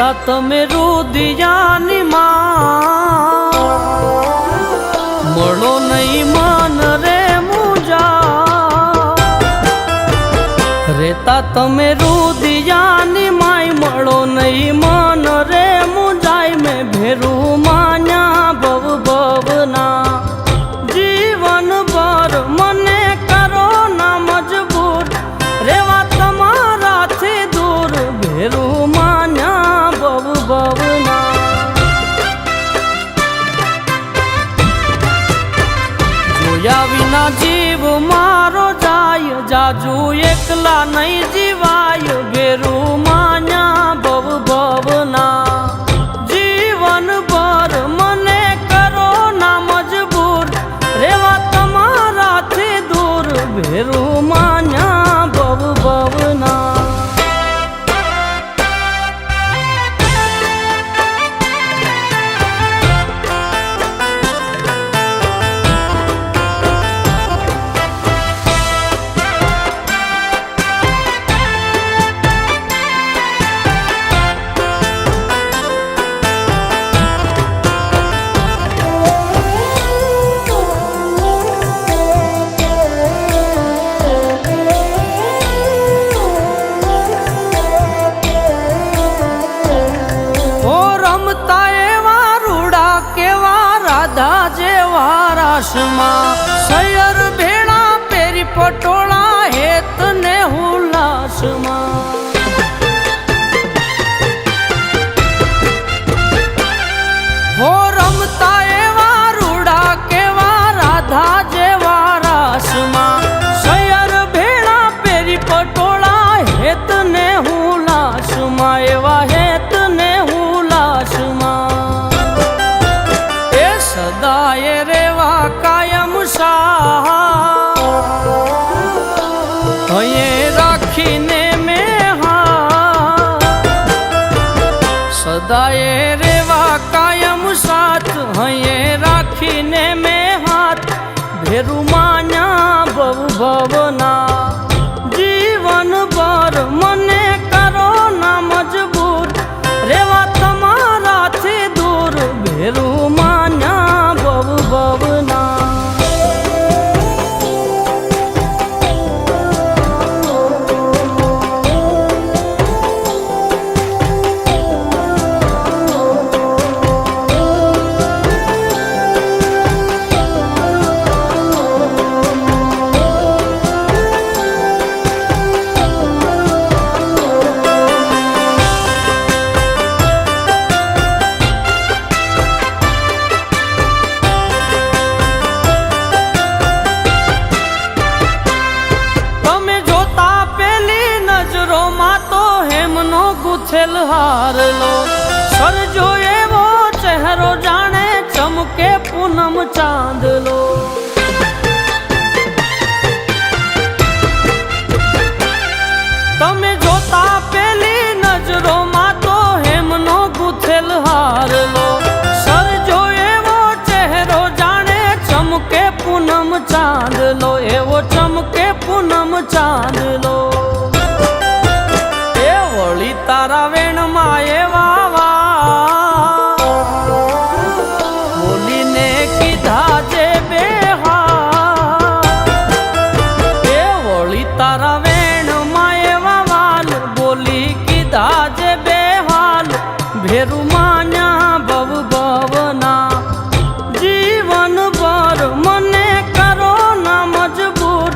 રેતા તમે રુદિયાની માં મળો નહીં મન રે મુજા રેતા તમે રુદિયાની માય મળો નહીં મન રે મુજાય મેં ભેરું માન્યા ભવ ભવના જીવન ભર મને કરો ના મજબૂર રેવા તમારાથી દૂર ભેરું માન્યા ભવ ભવના જોયા વિના જીવ મારો જાય જાજુ એકલા નહીં જીવાય ભેરું માન્યા ભવ ભવના જીવન ભર મને કરો ના મજબૂર રેવા તમારાથી દૂર ભેરું માન્યા ભવ ભવના સૈયર ભેળા પેરી પટોળા હેત ને હુલાસમાં હો રમતા એવા રૂડા કેવા રાધા જેવા રાસમાં સૈયર ભેળા પેરી પટોળા હેત ને હુલાસમાં એવા હેત ને હુલાસમાં એ સદાય રેવા કાયમ હયે રાખીને મેં સદાય રેવા કાયમ સાથ હયે રાખીને મેં હાથ ભેરું માન્યા ભવ ભવના જીવન ભર મને કરો ના મજબૂર રેવા તમારાથી દૂર ભેરું માન્યા ભવ ભવના ગુથેલ હારલો સરજો એવો ચહેરો જાણે ચમકે પૂનમ ચાંદલો તમે જોતા પેલી નજરોમાં તો હેમનો ગુથેલ હારલો સરજો એવો ચહેરો જાણે ચમકે પૂનમ ચાંદલો એવો ચમકે પૂનમ ચાંદલો વળી તારા વેણમાં એવા બોલીને કીધા જે બે એ વળી તારા વેણમાં એવા વાલ બોલી કીધા જે બે હાલ ભેરું માન્યા ભવ ભવના જીવન ભર મને કરો ના મજબૂર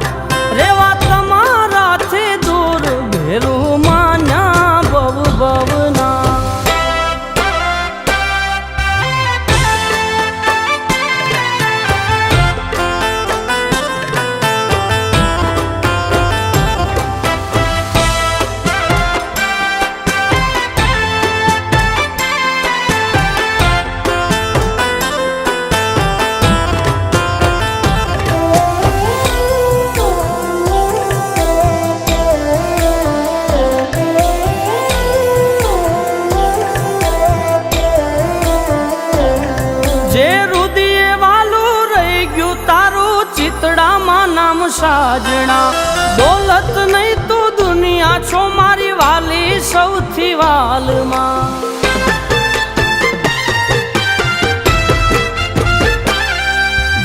રેવા તમારાથી દૂર ભેરું માન્યા ભવ ભવ ચિતડામાં નામ સાજણા દોલત નહીં તો દુનિયા છો મારી વાલી સૌથી વાલમાં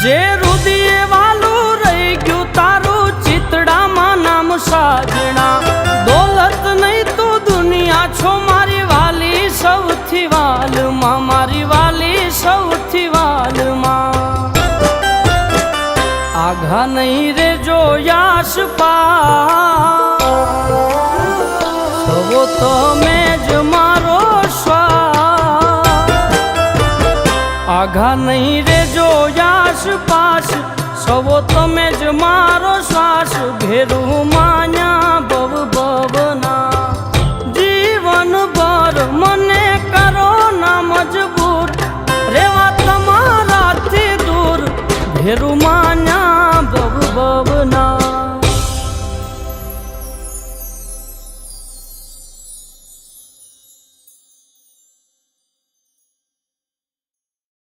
જે રુદિયે વાલું રહી ગયું તારું ચિતડામાં નામ સાજણા દોલત નહીં તો દુનિયા છો મારી વાલી સૌથી વાલમાં મારી વાલી સૌથી વાલમાં આઘા નહીં રે જો યાશ પા સવો તમે જ મારો શ્વાસ આઘા નહીં રે જો યાશ પાસ સવો તમે જ મારો શ્વાસ ભેરું માન્યા ભવ ભવના